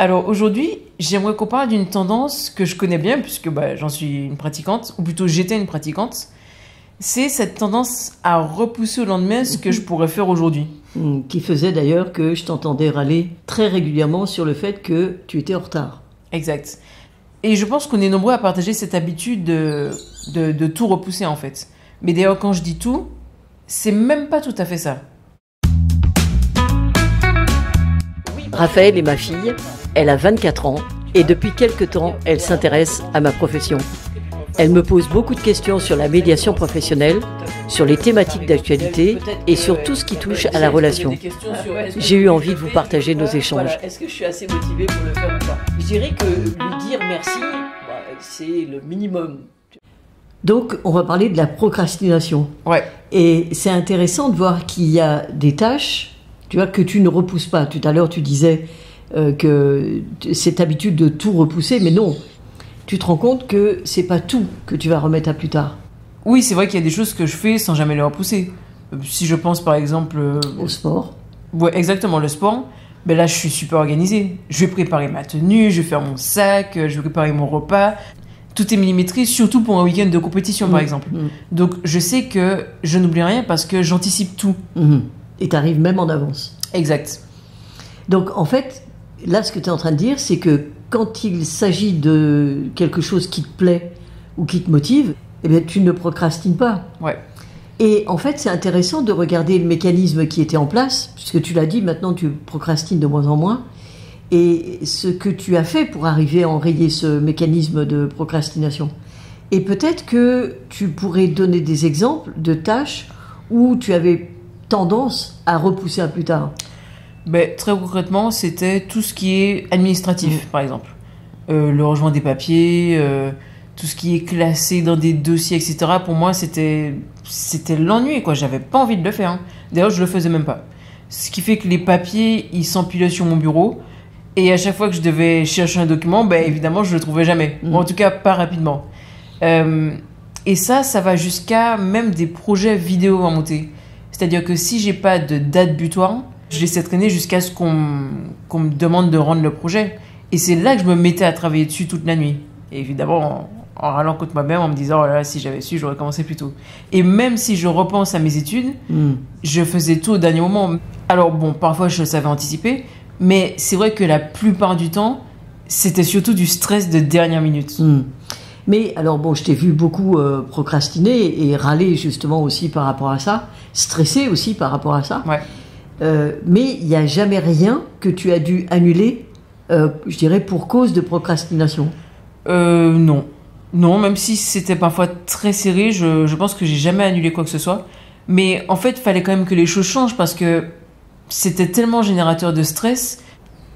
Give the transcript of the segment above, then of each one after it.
Alors aujourd'hui, j'aimerais qu'on parle d'une tendance que je connais bien, puisque j'en suis une pratiquante, ou plutôt j'étais une pratiquante. C'est cette tendance à repousser au lendemain ce que je pourrais faire aujourd'hui. Qui faisait d'ailleurs que je t'entendais râler très régulièrement sur le fait que tu étais en retard. Exact. Et je pense qu'on est nombreux à partager cette habitude de tout repousser en fait. Mais d'ailleurs, quand je dis tout, c'est même pas tout à fait ça. Raphaël est ma fille, elle a 24 ans et depuis quelque temps, elle s'intéresse à ma profession. Elle me pose beaucoup de questions sur la médiation professionnelle, sur les thématiques d'actualité et sur tout ce qui touche à la relation. J'ai eu envie de vous partager nos échanges. Voilà. Est-ce que je suis assez motivée pour le faire ou pas? Je dirais que lui dire merci, c'est le minimum. Donc, on va parler de la procrastination. Ouais. Et c'est intéressant de voir qu'il y a des tâches, tu vois, que tu ne repousses pas. Tout à l'heure, tu disais que cette habitude de tout repousser, mais non. Tu te rends compte que c'est pas tout que tu vas remettre à plus tard. Oui, c'est vrai qu'il y a des choses que je fais sans jamais les repousser. Si je pense par exemple... Au sport. Ouais, exactement, le sport. Ben là, je suis super organisée. Je vais préparer ma tenue, je vais faire mon sac, je vais préparer mon repas. Tout est millimétré, surtout pour un week-end de compétition, par exemple. Donc, je sais que je n'oublie rien parce que j'anticipe tout. Et tu arrives même en avance. Exact. Donc, en fait, là, ce que tu es en train de dire, c'est que quand il s'agit de quelque chose qui te plaît ou qui te motive, eh bien, tu ne procrastines pas. Ouais. Et en fait, c'est intéressant de regarder le mécanisme qui était en place, puisque tu l'as dit, maintenant tu procrastines de moins en moins. Et ce que tu as fait pour arriver à enrayer ce mécanisme de procrastination. Et peut-être que tu pourrais donner des exemples de tâches où tu avais tendance à repousser à plus tard. Ben, très concrètement, c'était tout ce qui est administratif, par exemple. Le rangement des papiers, tout ce qui est classé dans des dossiers, etc. Pour moi, c'était l'ennui, quoi. J'avais pas envie de le faire. D'ailleurs, je le faisais même pas. Ce qui fait que les papiers, ils s'empilaient sur mon bureau. Et à chaque fois que je devais chercher un document, ben, évidemment, je le trouvais jamais. Ou en tout cas, pas rapidement. Et ça va jusqu'à même des projets vidéo à monter. C'est-à-dire que si j'ai pas de date butoir, je laissais traîner jusqu'à ce qu'on me demande de rendre le projet. Et c'est là que je me mettais à travailler dessus toute la nuit. Et évidemment, en râlant contre moi-même, en me disant, oh là là, si j'avais su, j'aurais commencé plus tôt. Et même si je repense à mes études, je faisais tout au dernier moment. Alors bon, parfois je savais anticiper, mais c'est vrai que la plupart du temps, c'était surtout du stress de dernière minute. Mais alors bon, je t'ai vu beaucoup procrastiner et râler justement aussi par rapport à ça, stresser aussi par rapport à ça. Ouais. Mais il n'y a jamais rien que tu as dû annuler, je dirais, pour cause de procrastination. Non. Non, même si c'était parfois très serré, je pense que j'ai jamais annulé quoi que ce soit. Mais en fait, il fallait quand même que les choses changent parce que c'était tellement générateur de stress.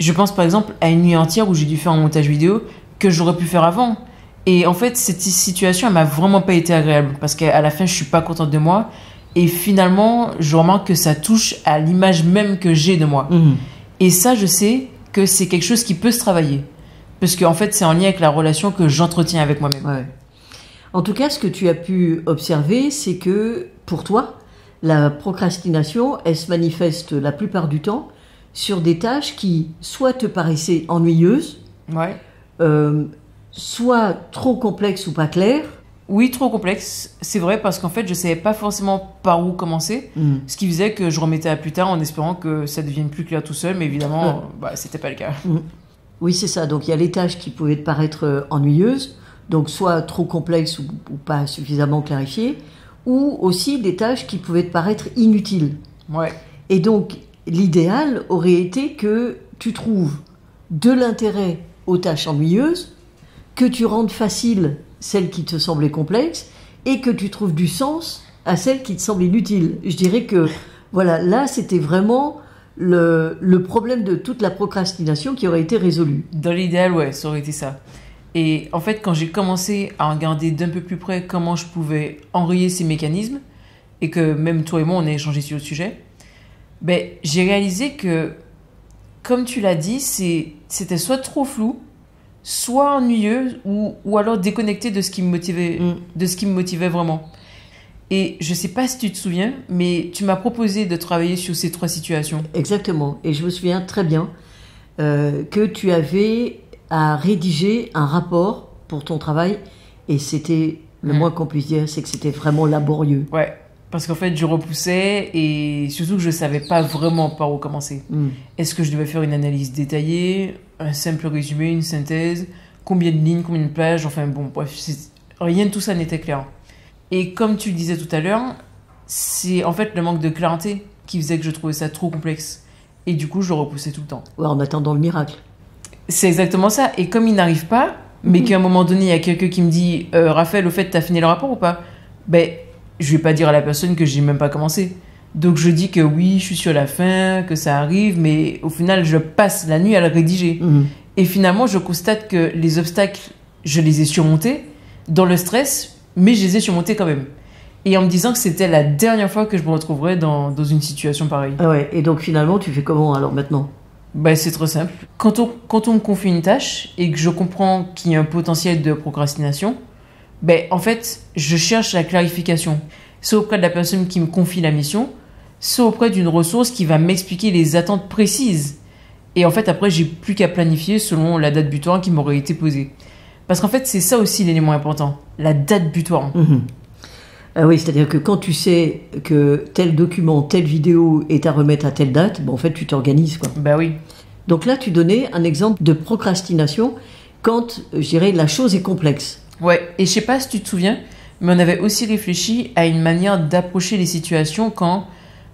Je pense par exemple à une nuit entière où j'ai dû faire un montage vidéo que j'aurais pu faire avant. Et en fait, cette situation, elle m'a vraiment pas été agréable parce qu'à la fin, je suis pas contente de moi. Et finalement, je remarque que ça touche à l'image même que j'ai de moi. Et ça, je sais que c'est quelque chose qui peut se travailler. Parce qu'en fait, c'est en lien avec la relation que j'entretiens avec moi-même. Ouais. En tout cas, ce que tu as pu observer, c'est que pour toi, la procrastination, elle se manifeste la plupart du temps sur des tâches qui soit te paraissaient ennuyeuses, soit trop complexes ou pas claires. Oui, trop complexe, c'est vrai, parce qu'en fait, je savais pas forcément par où commencer, ce qui faisait que je remettais à plus tard en espérant que ça devienne plus clair tout seul, mais évidemment, c'était pas le cas. Oui, c'est ça. Donc, il y a les tâches qui pouvaient te paraître ennuyeuses, donc soit trop complexes ou pas suffisamment clarifiées, ou aussi des tâches qui pouvaient te paraître inutiles. Ouais. Et donc, l'idéal aurait été que tu trouves de l'intérêt aux tâches ennuyeuses, que tu rendes facile celles qui te semblaient complexes, et que tu trouves du sens à celles qui te semblent inutiles. Je dirais que, voilà, là, c'était vraiment le problème de toute la procrastination qui aurait été résolu. Dans l'idéal, ouais, ça aurait été ça. Et en fait, quand j'ai commencé à regarder d'un peu plus près comment je pouvais enrayer ces mécanismes, et que même toi et moi, on a échangé sur le sujet, j'ai réalisé que, comme tu l'as dit, c'était soit trop flou, soit ennuyeux, ou alors déconnecté de ce qui me motivait vraiment. Et je sais pas si tu te souviens, mais tu m'as proposé de travailler sur ces 3 situations. Exactement. Et je me souviens très bien. que tu avais à rédiger un rapport pour ton travail, et c'était, le moins qu'on puisse dire, c'est que c'était vraiment laborieux. Ouais, parce qu'en fait, je repoussais et surtout que je savais pas vraiment par où commencer. Est-ce que je devais faire une analyse détaillée, un simple résumé, une synthèse, combien de lignes, combien de pages, enfin bon, bref, rien de tout ça n'était clair. Et comme tu le disais tout à l'heure, c'est en fait le manque de clarté qui faisait que je trouvais ça trop complexe. Et du coup, je le repoussais tout le temps. Ouais, en attendant le miracle. C'est exactement ça. Et comme il n'arrive pas, mais qu'à un moment donné, il y a quelqu'un qui me dit Raphaël, au fait, t'as fini le rapport ou pas? Ben, je vais pas dire à la personne que j'ai même pas commencé. Donc je dis que oui, je suis sur la fin, que ça arrive, mais au final, je passe la nuit à le rédiger. Et finalement, je constate que les obstacles, je les ai surmontés dans le stress, mais je les ai surmontés quand même. Et en me disant que c'était la dernière fois que je me retrouverais dans une situation pareille. Ah ouais, et donc finalement, tu fais comment alors maintenant? Ben, c'est trop simple. Quand on me confie une tâche et que je comprends qu'il y a un potentiel de procrastination, ben, en fait, je cherche la clarification. Soit auprès de la personne qui me confie la mission, soit auprès d'une ressource qui va m'expliquer les attentes précises. Et en fait, après, j'ai plus qu'à planifier selon la date butoir qui m'aurait été posée. Parce qu'en fait, c'est ça aussi l'élément important, la date butoir. Ah oui, c'est-à-dire que quand tu sais que tel document, telle vidéo est à remettre à telle date, en fait, tu t'organises, quoi. Bah oui. Donc là, tu donnais un exemple de procrastination quand, je dirais, la chose est complexe. Ouais, et je sais pas si tu te souviens, mais on avait aussi réfléchi à une manière d'approcher les situations quand,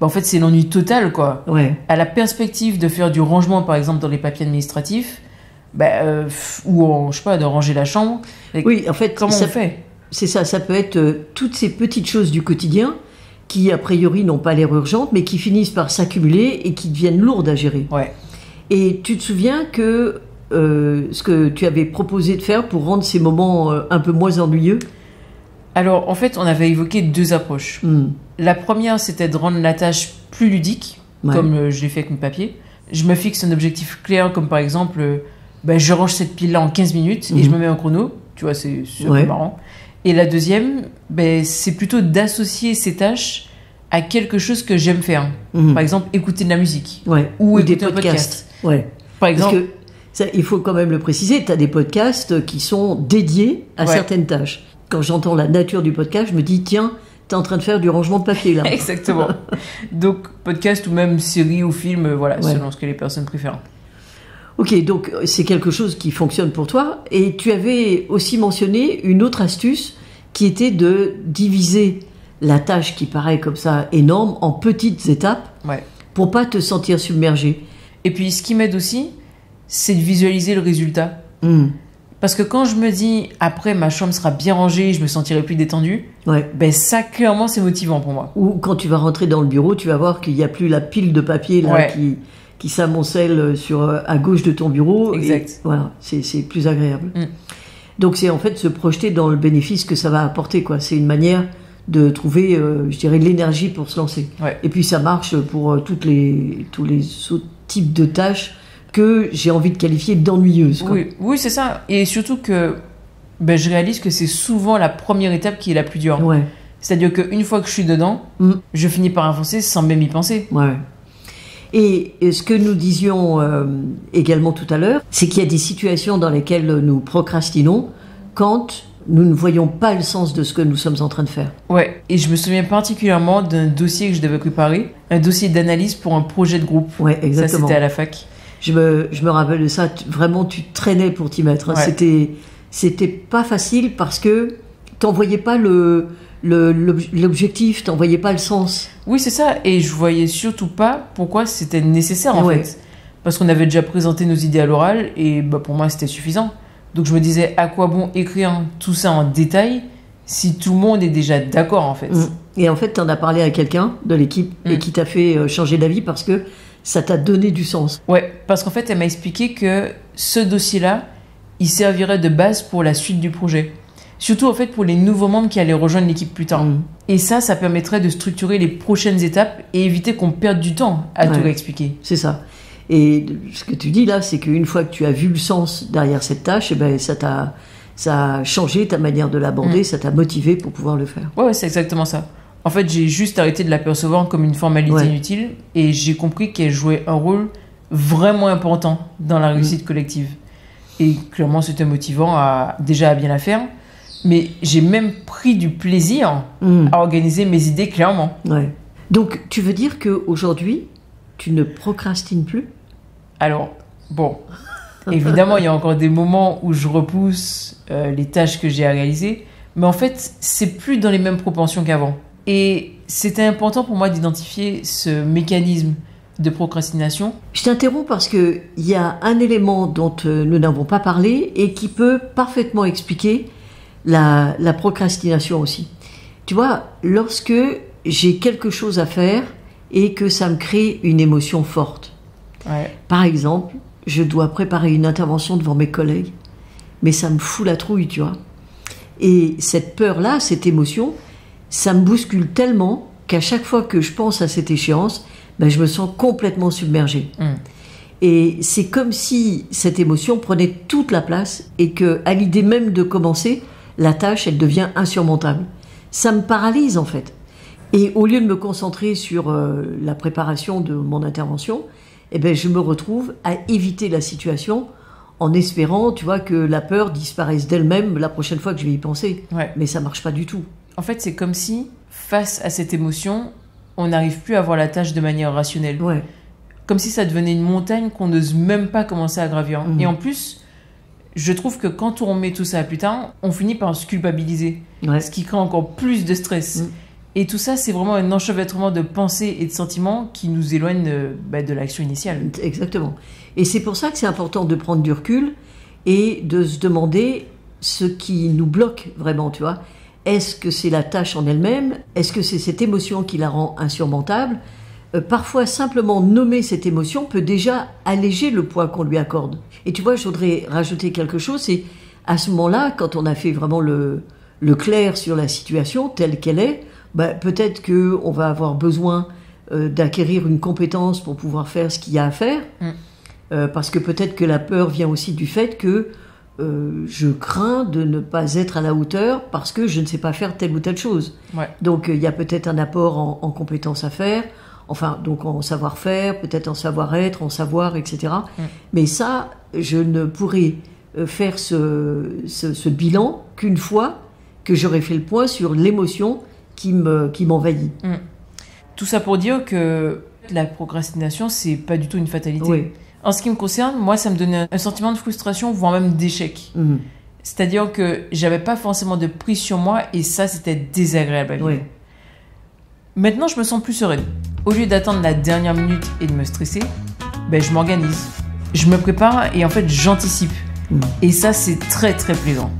en fait, c'est l'ennui total, quoi. Ouais. À la perspective de faire du rangement, par exemple, dans les papiers administratifs, ou, je sais pas, de ranger la chambre. Oui, en fait, comment on fait? C'est ça, ça peut être toutes ces petites choses du quotidien qui, a priori, n'ont pas l'air urgentes, mais qui finissent par s'accumuler et qui deviennent lourdes à gérer. Ouais. Et tu te souviens que ce que tu avais proposé de faire pour rendre ces moments un peu moins ennuyeux? Alors, en fait, on avait évoqué deux approches. La première, c'était de rendre la tâche plus ludique, comme je l'ai fait avec mon papier. Je me fixe un objectif clair, comme par exemple, je range cette pile-là en 15 minutes et je me mets un chrono. Tu vois, c'est un peu marrant. Et la deuxième, c'est plutôt d'associer ces tâches à quelque chose que j'aime faire. Par exemple, écouter de la musique. Ou écouter des un podcast. Par exemple, parce que ça, il faut quand même le préciser, tu as des podcasts qui sont dédiés à certaines tâches. Quand j'entends la nature du podcast, je me dis, tiens, t'es en train de faire du rangement de papier, là. Exactement. Donc, podcast ou même série ou film, selon ce que les personnes préfèrent. Ok, donc c'est quelque chose qui fonctionne pour toi. Et tu avais aussi mentionné une autre astuce qui était de diviser la tâche qui paraît comme ça énorme en petites étapes pour pas te sentir submergé. Et puis, ce qui m'aide aussi, c'est de visualiser le résultat. Parce que quand je me dis, après, ma chambre sera bien rangée, je me sentirai plus détendu, ça, clairement, c'est motivant pour moi. Ou quand tu vas rentrer dans le bureau, tu vas voir qu'il n'y a plus la pile de papier là, qui s'amoncelle à gauche de ton bureau. Exact. Et, voilà, c'est plus agréable. Donc, c'est en fait se projeter dans le bénéfice que ça va apporter, quoi. C'est une manière de trouver, je dirais, l'énergie pour se lancer. Et puis, ça marche pour tous les autres types de tâches que j'ai envie de qualifier d'ennuyeuses. Oui, c'est ça. Et surtout que je réalise que c'est souvent la première étape qui est la plus dure. C'est-à-dire qu'une fois que je suis dedans, je finis par avancer sans même y penser. Et ce que nous disions également tout à l'heure, c'est qu'il y a des situations dans lesquelles nous procrastinons quand nous ne voyons pas le sens de ce que nous sommes en train de faire. Et je me souviens particulièrement d'un dossier que je devais préparer, un dossier d'analyse pour un projet de groupe. Exactement. Ça, c'était à la fac. Je me rappelle de ça, vraiment tu traînais pour t'y mettre. C'était pas facile parce que t'en voyais pas l'objectif, t'en voyais pas le sens. Oui, c'est ça, et je voyais surtout pas pourquoi c'était nécessaire en fait. Parce qu'on avait déjà présenté nos idées à l'oral et pour moi c'était suffisant. Donc je me disais, à quoi bon écrire tout ça en détail si tout le monde est déjà d'accord en fait. Et en fait, t'en as parlé à quelqu'un de l'équipe et qui t'a fait changer d'avis parce que ça t'a donné du sens. Parce qu'en fait, elle m'a expliqué que ce dossier-là, il servirait de base pour la suite du projet. Surtout, en fait, pour les nouveaux membres qui allaient rejoindre l'équipe plus tard. Et ça permettrait de structurer les prochaines étapes et éviter qu'on perde du temps à tout réexpliquer. C'est ça. Et ce que tu dis là, c'est qu'une fois que tu as vu le sens derrière cette tâche, ça a changé ta manière de l'aborder, ça t'a motivé pour pouvoir le faire. C'est exactement ça. En fait, j'ai juste arrêté de l'apercevoir comme une formalité inutile et j'ai compris qu'elle jouait un rôle vraiment important dans la réussite collective. Et clairement, c'était motivant à bien la faire. Mais j'ai même pris du plaisir à organiser mes idées clairement. Ouais. Donc, tu veux dire qu'aujourd'hui, tu ne procrastines plus? Alors, bon, évidemment, il y a encore des moments où je repousse les tâches que j'ai à réaliser. Mais en fait, c'est plus dans les mêmes proportions qu'avant. Et c'était important pour moi d'identifier ce mécanisme de procrastination. Je t'interromps parce qu'il y a un élément dont nous n'avons pas parlé et qui peut parfaitement expliquer la procrastination aussi. Tu vois, lorsque j'ai quelque chose à faire et que ça me crée une émotion forte. Ouais. Par exemple, je dois préparer une intervention devant mes collègues, mais ça me fout la trouille, tu vois. Et cette peur-là, cette émotion, ça me bouscule tellement qu'à chaque fois que je pense à cette échéance, ben, je me sens complètement submergée. Et c'est comme si cette émotion prenait toute la place et qu'à l'idée même de commencer, la tâche, elle devient insurmontable. Ça me paralyse en fait. Et au lieu de me concentrer sur la préparation de mon intervention, eh ben, je me retrouve à éviter la situation en espérant, tu vois, que la peur disparaisse d'elle-même la prochaine fois que je vais y penser. Ouais. Mais ça marche pas du tout. En fait, c'est comme si, face à cette émotion, on n'arrive plus à voir la tâche de manière rationnelle. Ouais. Comme si ça devenait une montagne qu'on n'ose même pas commencer à gravir. Et en plus, je trouve que quand on remet tout ça plus tard, on finit par se culpabiliser. Ouais. Ce qui crée encore plus de stress. Et tout ça, c'est vraiment un enchevêtrement de pensées et de sentiments qui nous éloignent de l'action initiale. Exactement. Et c'est pour ça que c'est important de prendre du recul et de se demander ce qui nous bloque vraiment, tu vois. Est-ce que c'est la tâche en elle-même? Est-ce que c'est cette émotion qui la rend insurmontable? Parfois, simplement nommer cette émotion peut déjà alléger le poids qu'on lui accorde. Et tu vois, je voudrais rajouter quelque chose, c'est à ce moment-là, quand on a fait vraiment le clair sur la situation telle qu'elle est, peut-être qu'on va avoir besoin d'acquérir une compétence pour pouvoir faire ce qu'il y a à faire, parce que peut-être que la peur vient aussi du fait que je crains de ne pas être à la hauteur parce que je ne sais pas faire telle ou telle chose. Ouais. Donc il y a peut-être un apport en compétences à faire, enfin donc en savoir-faire, peut-être en savoir-être, en savoir, etc. Mais ça, je ne pourrai faire ce bilan qu'une fois que j'aurai fait le point sur l'émotion qui m'envahit. Tout ça pour dire que la procrastination, c'est pas du tout une fatalité. Oui. En ce qui me concerne, moi, ça me donnait un sentiment de frustration, voire même d'échec. C'est-à-dire que j'avais pas forcément de prise sur moi et ça, c'était désagréable à vivre. Oui. Maintenant, je me sens plus sereine. Au lieu d'attendre la dernière minute et de me stresser, je m'organise. Je me prépare et en fait, j'anticipe. Et ça, c'est très, très plaisant.